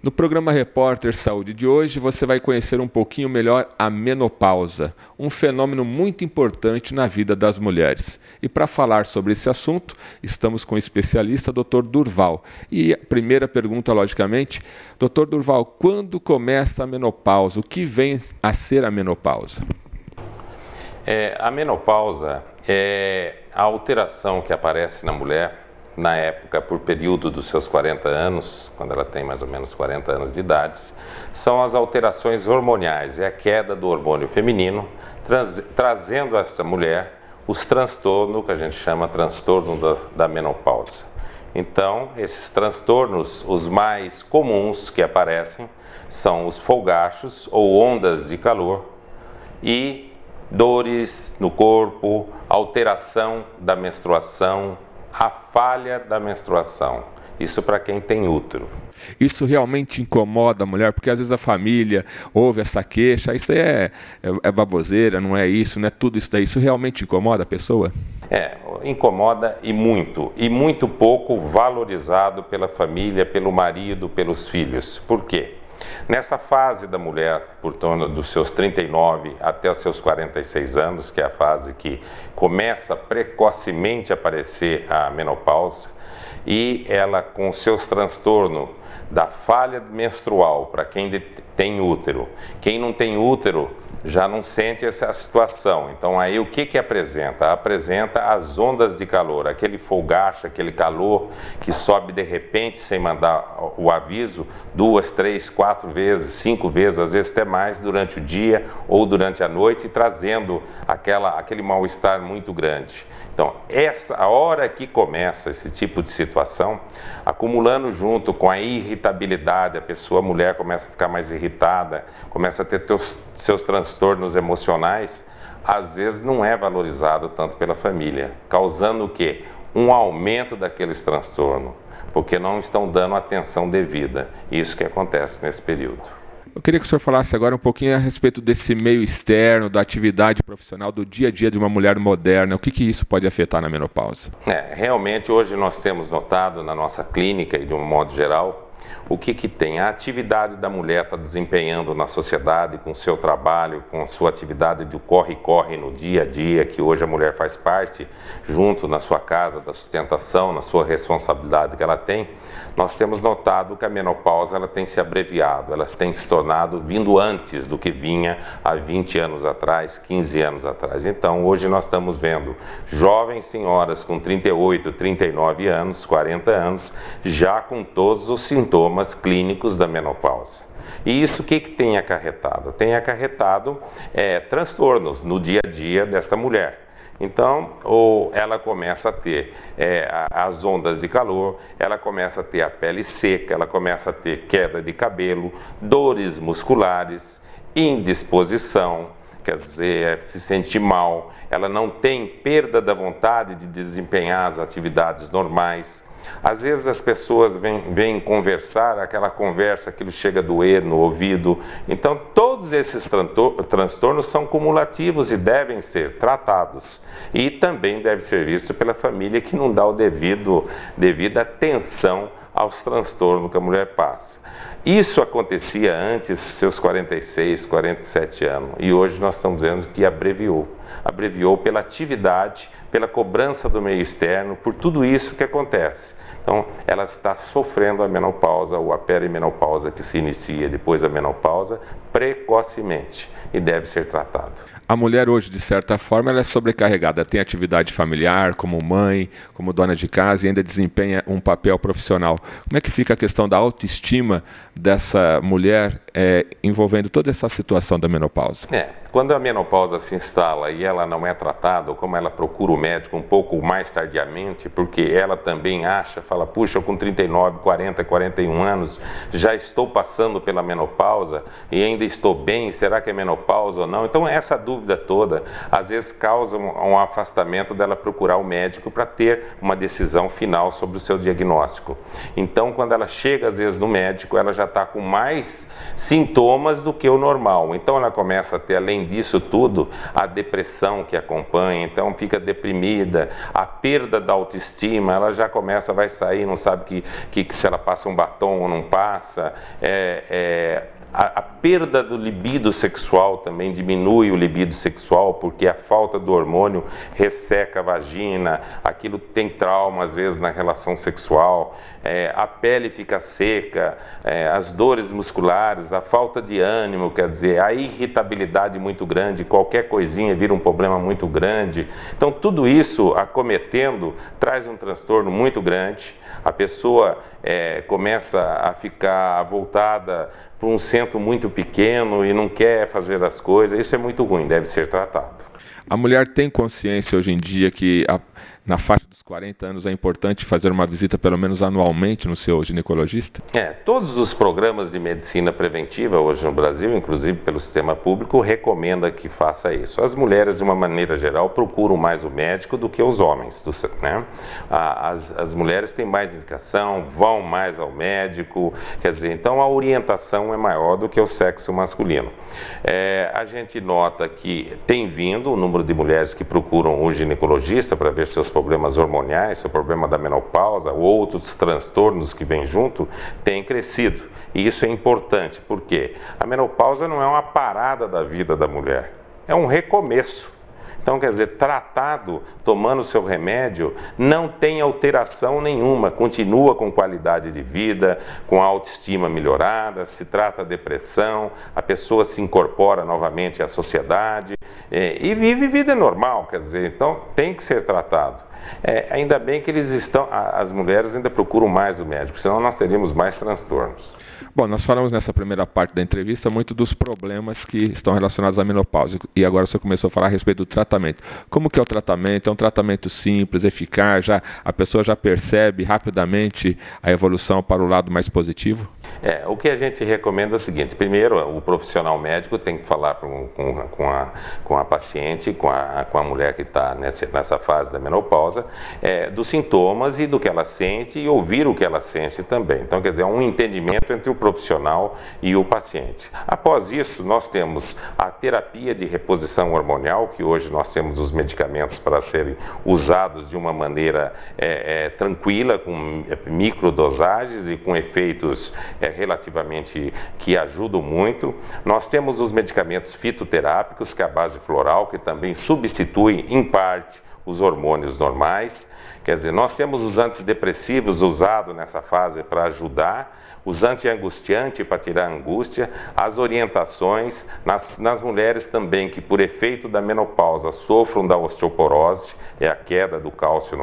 No programa Repórter Saúde de hoje, você vai conhecer um pouquinho melhor a menopausa, um fenômeno muito importante na vida das mulheres. E para falar sobre esse assunto, estamos com o especialista Dr. Durval. E a primeira pergunta, logicamente, Dr. Durval, quando começa a menopausa? O que vem a ser a menopausa? A menopausa é a alteração que aparece na mulher na época, por período dos seus 40 anos, quando ela tem mais ou menos 40 anos de idade, são as alterações hormoniais, é a queda do hormônio feminino, trazendo a essa mulher os transtornos, que a gente chama transtorno da menopausa. Então, esses transtornos, os mais comuns que aparecem, são os folgachos ou ondas de calor e dores no corpo, alteração da menstruação, a falha da menstruação, isso para quem tem útero. Isso realmente incomoda a mulher, porque às vezes a família ouve essa queixa, isso é baboseira, não é isso, não é tudo isso daí, isso realmente incomoda a pessoa? Incomoda e muito pouco valorizado pela família, pelo marido, pelos filhos. Por quê? Nessa fase da mulher, por torno dos seus 39 até os seus 46 anos, que é a fase que começa precocemente a aparecer a menopausa, e ela com seus transtornos da falha menstrual, para quem tem útero. Quem não tem útero já não sente essa situação. Então aí o que apresenta? Apresenta as ondas de calor, aquele folgacho, aquele calor que sobe de repente sem mandar o aviso 2, 3, 4 vezes, 5 vezes, às vezes até mais durante o dia ou durante a noite, trazendo aquele mal-estar muito grande. Então a hora que começa esse tipo de situação, acumulando junto com a irritabilidade, a mulher começa a ficar mais irritada, começa a ter seus transtornos emocionais, às vezes não é valorizado tanto pela família, causando o quê? Um aumento daqueles transtornos, porque não estão dando atenção devida. Isso que acontece nesse período. Eu queria que o senhor falasse agora um pouquinho a respeito desse meio externo, da atividade profissional, do dia a dia de uma mulher moderna. O que isso pode afetar na menopausa? Realmente hoje nós temos notado na nossa clínica e de um modo geral, o que tem? A atividade da mulher está desempenhando na sociedade, com o seu trabalho, com a sua atividade de corre-corre no dia a dia, que hoje a mulher faz parte, junto na sua casa, da sustentação, na sua responsabilidade que ela tem. Nós temos notado que a menopausa ela tem se abreviado, ela tem se tornado, vindo antes do que vinha há 20 anos atrás, 15 anos atrás. Então, hoje nós estamos vendo jovens senhoras com 38, 39 anos, 40 anos, já com todos os sintomas clínicos da menopausa. E isso o que tem acarretado? Tem acarretado transtornos no dia a dia desta mulher. Então, ela começa a ter as ondas de calor, ela começa a ter a pele seca, ela começa a ter queda de cabelo, dores musculares, indisposição, quer dizer, se sente mal, ela não tem perda da vontade de desempenhar as atividades normais. Às vezes as pessoas vêm conversar, aquela conversa, aquilo chega a doer no ouvido. Então todos esses transtornos são cumulativos e devem ser tratados. E também deve ser visto pela família que não dá devida atenção aos transtornos que a mulher passa. Isso acontecia antes dos seus 46, 47 anos e hoje nós estamos vendo que abreviou. Abreviou pela atividade, pela cobrança do meio externo, por tudo isso que acontece. Então, ela está sofrendo a menopausa ou a perimenopausa que se inicia depois da menopausa precocemente e deve ser tratado. A mulher hoje, de certa forma, ela é sobrecarregada, tem atividade familiar, como mãe, como dona de casa e ainda desempenha um papel profissional. Como é que fica a questão da autoestima dessa mulher envolvendo toda essa situação da menopausa? Quando a menopausa se instala e ela não é tratada, ou como ela procura o médico um pouco mais tardiamente, porque ela também fala, puxa, eu com 39, 40, 41 anos, já estou passando pela menopausa e ainda estou bem, será que é menopausa ou não? Então essa dúvida toda, às vezes causa um afastamento dela procurar o médico para ter uma decisão final sobre o seu diagnóstico. Então quando ela chega às vezes no médico, ela já está com mais sintomas do que o normal, então ela começa a ter, além além disso tudo, a depressão que acompanha, então fica deprimida, a perda da autoestima, ela já começa, vai sair, não sabe se ela passa um batom ou não passa, a perda do libido sexual também diminui o libido sexual, porque a falta do hormônio resseca a vagina, aquilo tem trauma às vezes na relação sexual, a pele fica seca, as dores musculares, a falta de ânimo, quer dizer, a irritabilidade muito grande, qualquer coisinha vira um problema muito grande. Então tudo isso acometendo traz um transtorno muito grande, a pessoa começa a ficar voltada para um centro muito pequeno e não quer fazer as coisas, isso é muito ruim, deve ser tratado. A mulher tem consciência hoje em dia que na faixa dos 40 anos é importante fazer uma visita pelo menos anualmente no seu ginecologista? Todos os programas de medicina preventiva hoje no Brasil, inclusive pelo sistema público, recomenda que faça isso. As mulheres, de uma maneira geral, procuram mais o médico do que os homens, né? As mulheres têm mais indicação, vão mais ao médico, quer dizer, então a orientação é maior do que o sexo masculino. A gente nota que tem vindo o número de mulheres que procuram o ginecologista para ver seus problemas hormoniais, seu problema da menopausa ou outros transtornos que vêm junto, tem crescido. E isso é importante, porque a menopausa não é uma parada da vida da mulher, é um recomeço. Então, quer dizer, tratado, tomando o seu remédio, não tem alteração nenhuma, continua com qualidade de vida, com a autoestima melhorada, se trata a depressão, a pessoa se incorpora novamente à sociedade e vive vida normal, quer dizer, então tem que ser tratado. Ainda bem que as mulheres ainda procuram mais o médico, senão nós teríamos mais transtornos. Bom, nós falamos nessa primeira parte da entrevista muito dos problemas que estão relacionados à menopausa e agora você começou a falar a respeito do tratamento. Como que é o tratamento? É um tratamento simples, eficaz, a pessoa já percebe rapidamente a evolução para o lado mais positivo? O que a gente recomenda é o seguinte: primeiro, o profissional médico tem que falar com a paciente, com a mulher que está nessa fase da menopausa, dos sintomas e do que ela sente e ouvir o que ela sente também. Então, quer dizer, é um entendimento entre o profissional e o paciente. Após isso, nós temos a terapia de reposição hormonial, que hoje nós temos os medicamentos para serem usados de uma maneira tranquila, com microdosagens e com efeitos relativamente que ajudam muito. Nós temos os medicamentos fitoterápicos, que é a base floral, que também substitui em parte os hormônios normais. Quer dizer, nós temos os antidepressivos usados nessa fase para ajudar, os antiangustiantes para tirar a angústia, as orientações nas mulheres também que por efeito da menopausa sofram da osteoporose, a queda do cálcio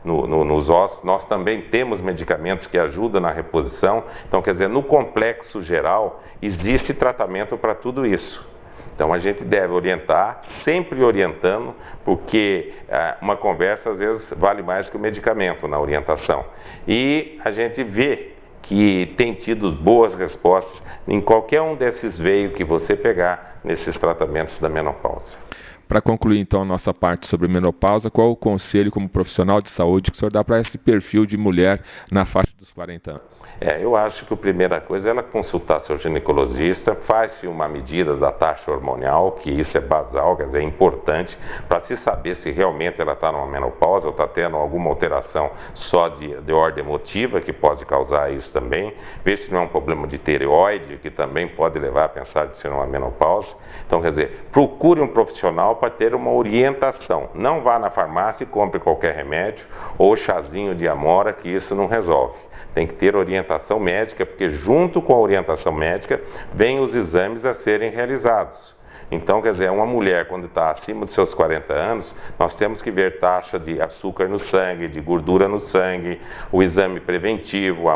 nos ossos. Nós também temos medicamentos que ajudam na reposição. Então, quer dizer, no complexo geral existe tratamento para tudo isso. Então a gente deve orientar, sempre orientando, porque uma conversa às vezes vale mais que o medicamento na orientação. E a gente vê que tem tido boas respostas em qualquer um desses veios que você pegar nesses tratamentos da menopausa. Para concluir então a nossa parte sobre menopausa, qual o conselho como profissional de saúde que o senhor dá para esse perfil de mulher na faixa dos 40 anos? Eu acho que a primeira coisa é ela consultar seu ginecologista, faz-se uma medida da taxa hormonial, que isso é basal, quer dizer, é importante para se saber se realmente ela está numa menopausa ou está tendo alguma alteração só de ordem emotiva, que pode causar isso também, ver se não é um problema de tireoide, que também pode levar a pensar de ser uma menopausa. Então, quer dizer, procure um profissional para ter uma orientação. Não vá na farmácia e compre qualquer remédio ou chazinho de amora, que isso não resolve. Tem que ter orientação médica, porque junto com a orientação médica vem os exames a serem realizados. Então, quer dizer, uma mulher quando está acima dos seus 40 anos, nós temos que ver taxa de açúcar no sangue, de gordura no sangue, o exame preventivo,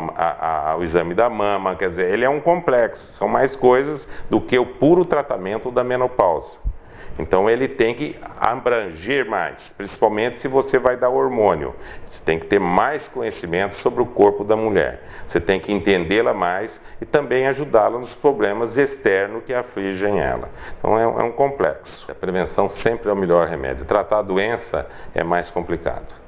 o exame da mama, quer dizer, ele é um complexo, são mais coisas do que o puro tratamento da menopausa. Então ele tem que abranger mais, principalmente se você vai dar hormônio. Você tem que ter mais conhecimento sobre o corpo da mulher. Você tem que entendê-la mais e também ajudá-la nos problemas externos que afligem ela. Então é um complexo. A prevenção sempre é o melhor remédio. Tratar a doença é mais complicado.